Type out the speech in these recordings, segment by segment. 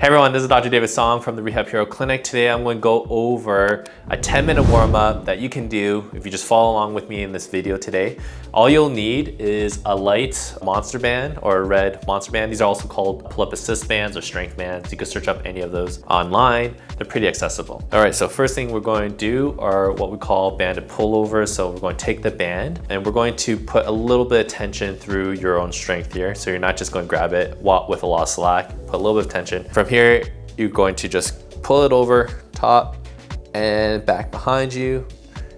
Hey everyone, this is Dr. David Song from the Rehab Hero Clinic. Today I'm going to go over a 10-minute warm-up that you can do if you just follow along with me in this video today. All you'll need is a light monster band or a red monster band. These are also called pull-up assist bands or strength bands. You can search up any of those online. They're pretty accessible. All right, so first thing we're going to do are what we call banded pullovers. So we're going to take the band and we're going to put a little bit of tension through your own strength here. So you're not just going to grab it with a lot of slack, put a little bit of tension. From here, you're going to just pull it over top and back behind you.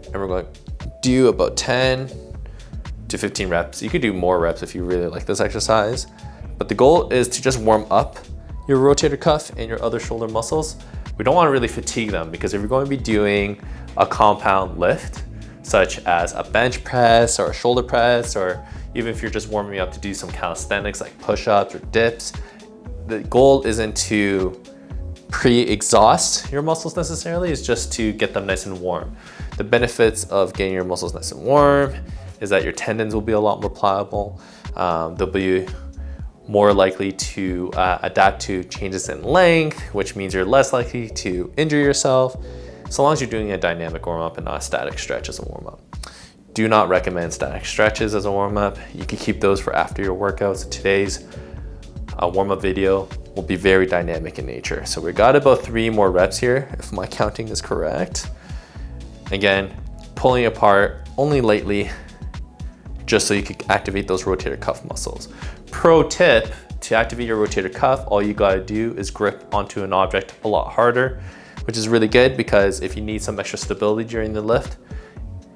And we're going to do about 10 to 15 reps. You could do more reps if you really like this exercise. But the goal is to just warm up your rotator cuff and your other shoulder muscles. We don't want to really fatigue them because if you're going to be doing a compound lift, such as a bench press or a shoulder press, or even if you're just warming up to do some calisthenics like push-ups or dips, the goal isn't to pre-exhaust your muscles necessarily, it's just to get them nice and warm. The benefits of getting your muscles nice and warm is that your tendons will be a lot more pliable. They'll be more likely to adapt to changes in length, which means you're less likely to injure yourself, so long as you're doing a dynamic warm-up and not a static stretch as a warm-up. Do not recommend static stretches as a warm-up. You can keep those for after your workouts. Today's warm-up video will be very dynamic in nature. So we got about 3 more reps here, if my counting is correct. Again, pulling apart only lightly, just so you can activate those rotator cuff muscles. Pro tip, to activate your rotator cuff, all you gotta do is grip onto an object a lot harder, which is really good because if you need some extra stability during the lift,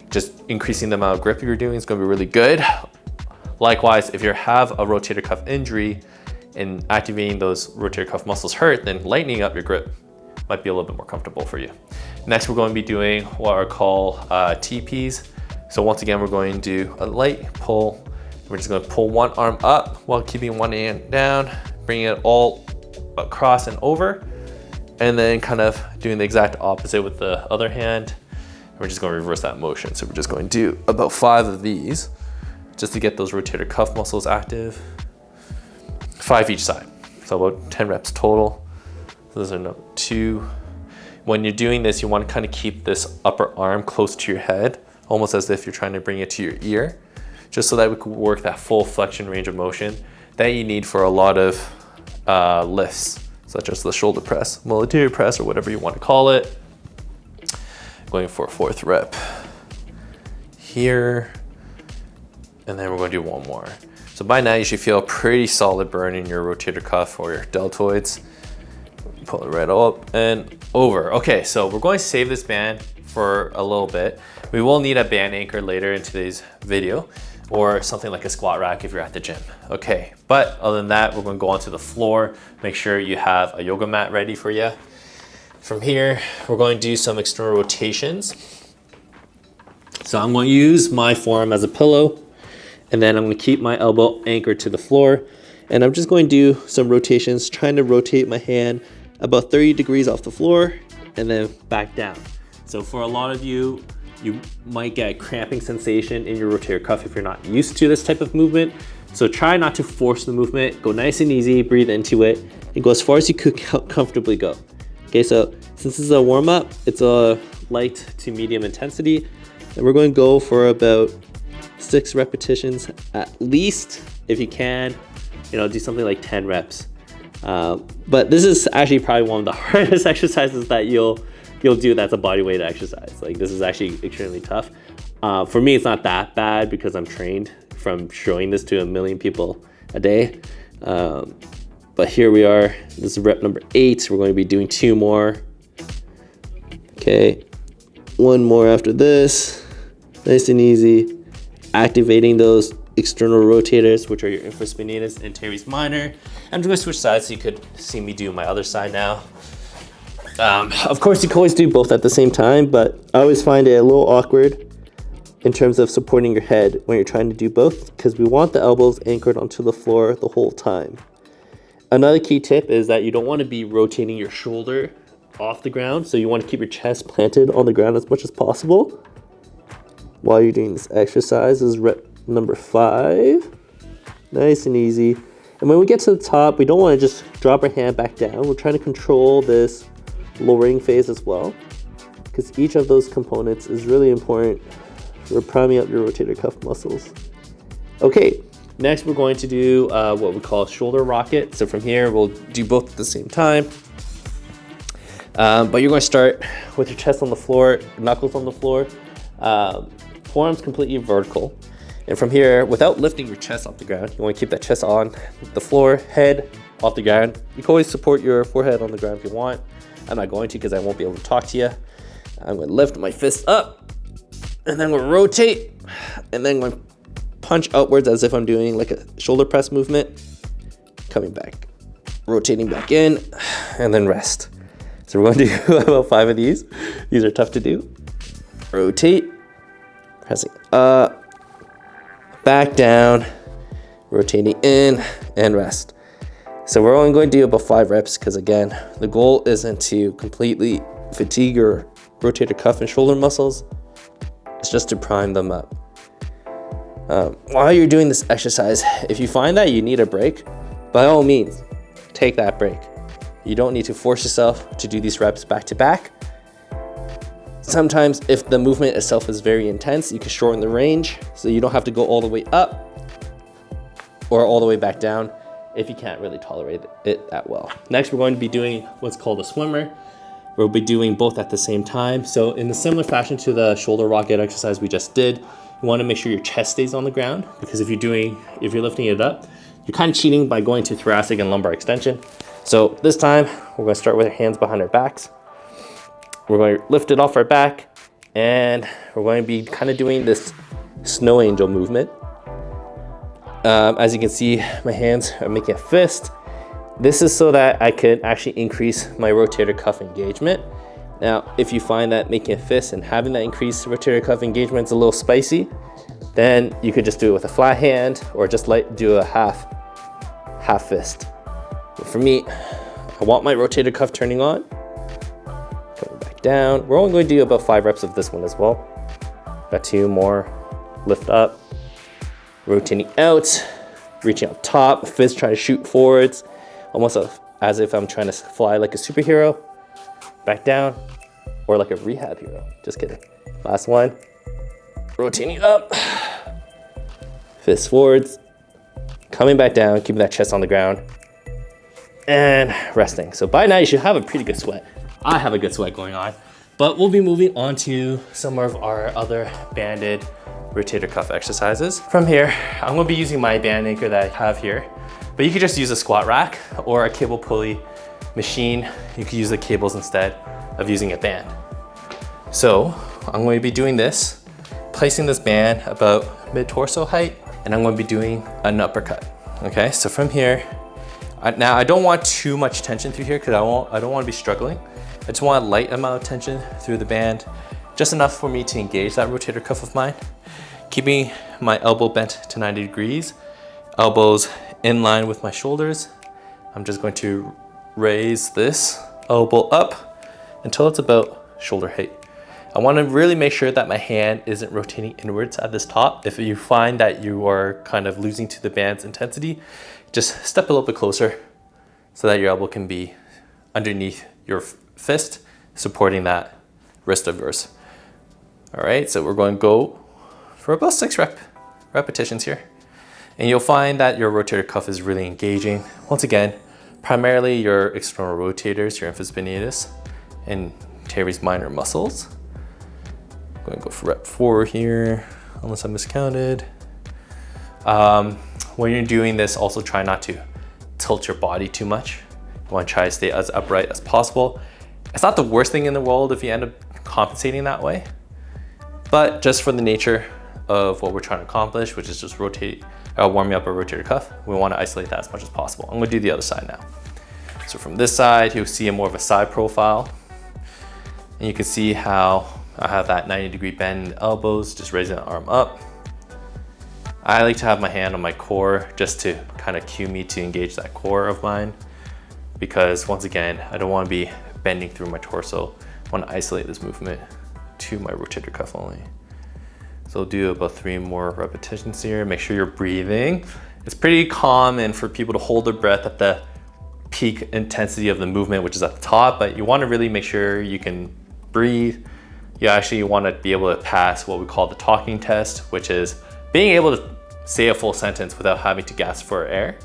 just increasing the amount of grip you're doing is gonna be really good. Likewise, if you have a rotator cuff injury and activating those rotator cuff muscles hurt, then lightening up your grip might be a little bit more comfortable for you. Next, we're going to be doing what are called TPs. So once again, we're going to do a light pull. We're just going to pull one arm up while keeping one hand down, bringing it all across and over, and then kind of doing the exact opposite with the other hand. We're just going to reverse that motion. So we're just going to do about 5 of these just to get those rotator cuff muscles active. 5 each side, so about 10 reps total. So those are 2. When you're doing this, you want to kind of keep this upper arm close to your head, almost as if you're trying to bring it to your ear, just so that we can work that full flexion range of motion that you need for a lot of lifts, such as the shoulder press, military press, or whatever you want to call it. Going for a 4th rep here, and then we're going to do 1 more. So by now you should feel a pretty solid burn in your rotator cuff or your deltoids. Pull it right up and over. Okay, so we're going to save this band for a little bit. We will need a band anchor later in today's video, or something like a squat rack if you're at the gym. Okay, but other than that, we're going to go onto the floor. Make sure you have a yoga mat ready for you. From here, we're going to do some external rotations. So I'm going to use my forearm as a pillow, and then I'm going to keep my elbow anchored to the floor. And I'm just going to do some rotations, trying to rotate my hand about 30 degrees off the floor and then back down. So for a lot of you, you might get a cramping sensation in your rotator cuff if you're not used to this type of movement. So try not to force the movement. Go nice and easy, breathe into it, and go as far as you could comfortably go. Okay, so since this is a warm-up, it's a light to medium intensity, and we're going to go for about 6 repetitions at least. If you can, do something like 10 reps. But this is actually probably one of the hardest exercises that you'll do that's a body weight exercise. Like, this is actually extremely tough. For me, it's not that bad because I'm trained from showing this to 1 million people a day. But here we are. This is rep number 8. We're going to be doing 2 more. Okay, 1 more after this. Nice and easy. Activating those external rotators, which are your infraspinatus and teres minor. I'm just going to switch sides so you could see me do my other side now. Of course, you can always do both at the same time, but I always find it a little awkward in terms of supporting your head when you're trying to do both, because we want the elbows anchored onto the floor the whole time. Another key tip is that you don't want to be rotating your shoulder off the ground, so you want to keep your chest planted on the ground as much as possible while you're doing this exercise. This is rep number 5. Nice and easy. And when we get to the top, we don't want to just drop our hand back down. We're trying to control this lowering phase as well, because each of those components is really important for priming up your rotator cuff muscles. Okay, next we're going to do what we call a shoulder rocket. So from here, we'll do both at the same time. But you're going to start with your chest on the floor, knuckles on the floor, forearms completely vertical. And from here, without lifting your chest off the ground, you want to keep that chest on the floor, head off the ground. You can always support your forehead on the ground if you want. I'm not going to because I won't be able to talk to you. I'm going to lift my fist up, and then I'm going to rotate, and then I'm going to punch outwards as if I'm doing like a shoulder press movement. Coming back, rotating back in, and then rest. So we're going to do about 5 of these. These are tough to do. Rotate, pressing up, back down, rotating in, and rest. So we're only going to do about 5 reps because again, the goal isn't to completely fatigue your rotator cuff and shoulder muscles. It's just to prime them up. While you're doing this exercise, if you find that you need a break, by all means, take that break. You don't need to force yourself to do these reps back to back. Sometimes if the movement itself is very intense, you can shorten the range so you don't have to go all the way up or all the way back down if you can't really tolerate it that well. Next, we're going to be doing what's called a swimmer. We'll be doing both at the same time. So in a similar fashion to the shoulder rocket exercise we just did, you want to make sure your chest stays on the ground, because if you're lifting it up, you're kind of cheating by going to thoracic and lumbar extension. So this time, we're going to start with our hands behind our backs. We're going to lift it off our back, and we're going to be kind of doing this snow angel movement. As you can see, my hands are making a fist. This is so that I could actually increase my rotator cuff engagement. Now, if you find that making a fist and having that increased rotator cuff engagement is a little spicy, then you could just do it with a flat hand or just do a half fist. But for me, I want my rotator cuff turning on. Coming back down. We're only going to do about 5 reps of this one as well. Got 2 more. Lift up. Rotating out. Reaching up top. Fist trying to shoot forwards. Almost as if I'm trying to fly like a superhero. Back down. Or like a rehab hero. Just kidding. Last one. Rotating up. Fist forwards. Coming back down. Keeping that chest on the ground. And resting. So by now you should have a pretty good sweat. I have a good sweat going on. But we'll be moving on to some of our other banded rotator cuff exercises. From here, I'm gonna be using my band anchor that I have here. But you could just use a squat rack or a cable pulley machine. You could use the cables instead of using a band. So I'm going to be doing this, placing this band about mid-torso height, and I'm going to be doing an uppercut. Okay, so from here, now I don't want too much tension through here because I don't want to be struggling. I just want a light amount of tension through the band, just enough for me to engage that rotator cuff of mine. Keeping my elbow bent to 90 degrees, elbows in line with my shoulders. I'm just going to raise this elbow up until it's about shoulder height. I want to really make sure that my hand isn't rotating inwards at this top. If you find that you are kind of losing to the band's intensity, just step a little bit closer so that your elbow can be underneath your fist, supporting that wrist of yours. All right, so we're going to go for about 6 repetitions here. And you'll find that your rotator cuff is really engaging. Once again, primarily your external rotators, your infraspinatus and teres minor muscles. I'm going to go for rep 4 here, unless I miscounted. When you're doing this, also try not to tilt your body too much. You want to try to stay as upright as possible. It's not the worst thing in the world if you end up compensating that way, but just for the nature of what we're trying to accomplish, which is just warming up our rotator cuff, we want to isolate that as much as possible. I'm going to do the other side now. So from this side, you'll see a more of a side profile, and you can see how I have that 90-degree bend in the elbows, just raising the arm up. I like to have my hand on my core just to kind of cue me to engage that core of mine, because once again, I don't want to be bending through my torso. I want to isolate this movement to my rotator cuff only. So we'll do about 3 more repetitions here. Make sure you're breathing. It's pretty common for people to hold their breath at the peak intensity of the movement, which is at the top, but you want to really make sure you can breathe. You actually want to be able to pass what we call the talking test, which is being able to say a full sentence without having to gasp for air.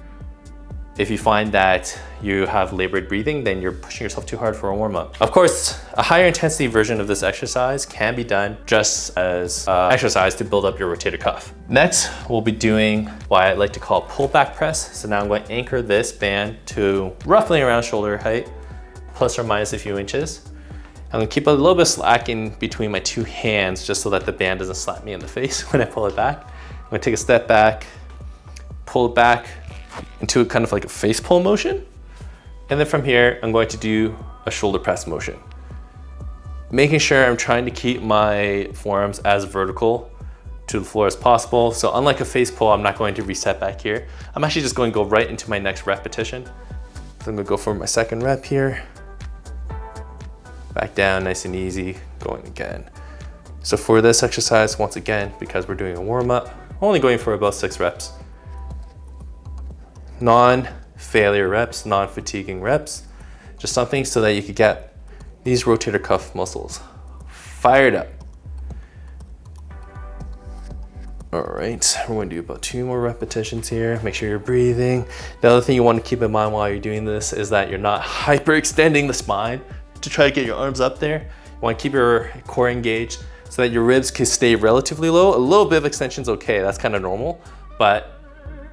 If you find that you have labored breathing, then you're pushing yourself too hard for a warm-up. Of course, a higher intensity version of this exercise can be done just as exercise to build up your rotator cuff. Next, we'll be doing what I like to call pull back press. So now I'm going to anchor this band to roughly around shoulder height, plus or minus a few inches. I'm gonna keep a little bit slack in between my two hands just so that the band doesn't slap me in the face when I pull it back. I'm gonna take a step back, pull it back into a kind of like a face pull motion. And then from here, I'm going to do a shoulder press motion. Making sure I'm trying to keep my forearms as vertical to the floor as possible. So unlike a face pull, I'm not going to reset back here. I'm actually just going to go right into my next repetition. So I'm gonna go for my second rep here. Back down, nice and easy, going again. So for this exercise, once again, because we're doing a warm up, only going for about 6 reps. Non-failure reps, non-fatiguing reps, just something so that you could get these rotator cuff muscles fired up. All right, we're going to do about 2 more repetitions here. Make sure you're breathing. The other thing you want to keep in mind while you're doing this is that you're not hyperextending the spine to try to get your arms up there. You want to keep your core engaged so that your ribs can stay relatively low. A little bit of extension is okay, that's kind of normal, but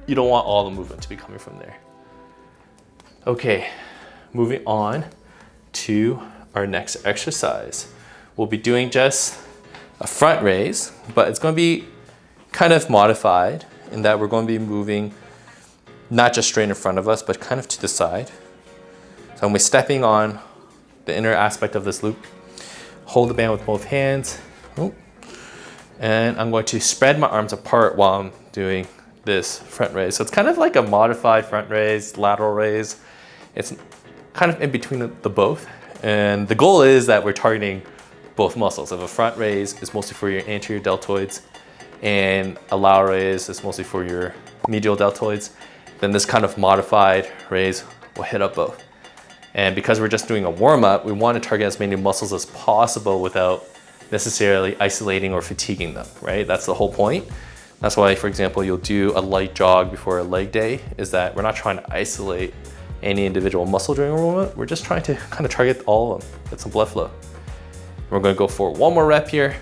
you don't want all the movement to be coming from there. Okay, moving on to our next exercise. We'll be doing just a front raise, but it's going to be kind of modified in that we're going to be moving not just straight in front of us, but kind of to the side. So I'm stepping on the inner aspect of this loop. Hold the band with both hands. And I'm going to spread my arms apart while I'm doing this front raise. So it's kind of like a modified front raise, lateral raise. It's kind of in between the both. And the goal is that we're targeting both muscles. If a front raise is mostly for your anterior deltoids and a lateral raise is mostly for your medial deltoids, then this kind of modified raise will hit up both. And because we're just doing a warm-up, we want to target as many muscles as possible without necessarily isolating or fatiguing them, right? That's the whole point. That's why, for example, you'll do a light jog before a leg day, is that we're not trying to isolate any individual muscle during a warm-up. We're just trying to kind of target all of them, get some blood flow. We're going to go for 1 more rep here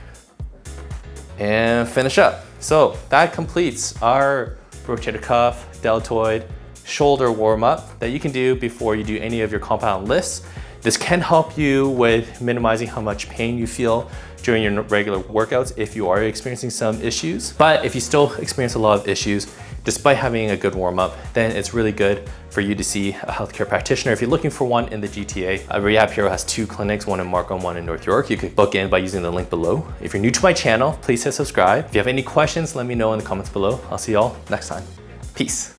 and finish up. So that completes our rotator cuff, deltoid, shoulder warm-up that you can do before you do any of your compound lifts. This can help you with minimizing how much pain you feel during your regular workouts if you are experiencing some issues. But if you still experience a lot of issues, despite having a good warm-up, then it's really good for you to see a healthcare practitioner. If you're looking for one in the GTA, Rehab Hero has 2 clinics, one in Markham, one in North York. You could book in by using the link below. If you're new to my channel, please hit subscribe. If you have any questions, let me know in the comments below. I'll see y'all next time. Peace.